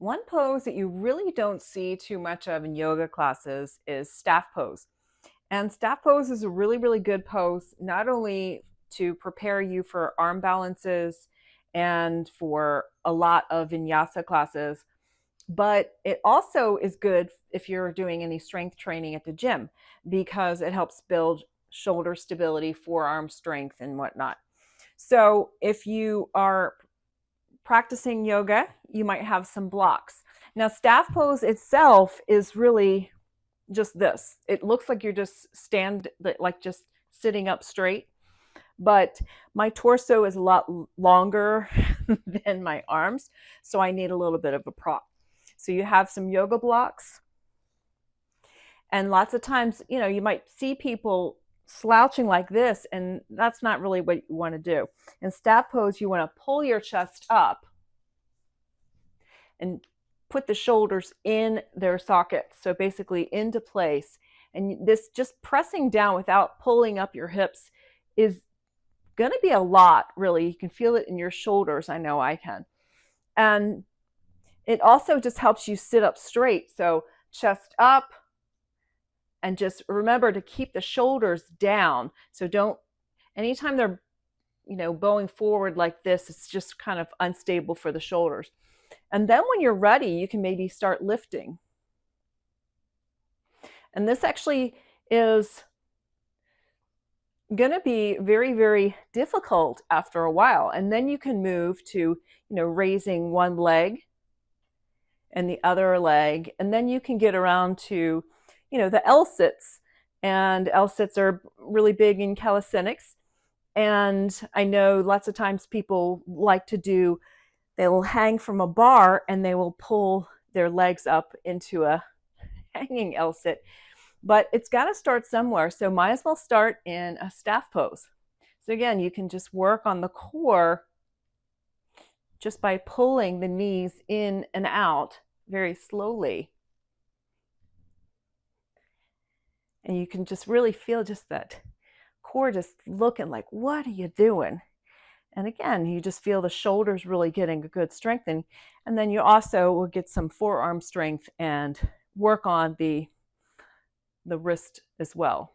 One pose that you really don't see too much of in yoga classes is staff pose. And staff pose is a really, really good pose, not only to prepare you for arm balances and for a lot of vinyasa classes, but it also is good if you're doing any strength training at the gym because it helps build shoulder stability, forearm strength, and whatnot. So if you are practicing yoga, you might have some blocks. Now, staff pose itself is really just this. It looks like you're like just sitting up straight, but my torso is a lot longer than my arms, so I need a little bit of a prop. So you have some yoga blocks, and lots of times, you might see people slouching like this, and that's not really what you want to do. In staff pose, you want to pull your chest up and put the shoulders in their sockets, so basically into place. And this just pressing down without pulling up your hips is going to be a lot, really. You can feel it in your shoulders. I know I can. And it also just helps you sit up straight. So chest up, and just remember to keep the shoulders down. So don't, anytime they're, bowing forward like this, it's just kind of unstable for the shoulders. And then when you're ready, you can maybe start lifting. And this actually is going to be very, very difficult after a while. And then you can move to, raising one leg and the other leg. And then you can get around to, the L-sits. And L-sits are really big in calisthenics. And I know lots of times people like to do, they will hang from a bar and they will pull their legs up into a hanging L-sit. But it's got to start somewhere. So might as well start in a staff pose. So again, you can just work on the core just by pulling the knees in and out very slowly. And you can just really feel just that core just looking like, what are you doing? And again, you just feel the shoulders really getting a good strengthening. And then you also will get some forearm strength and work on the wrist as well.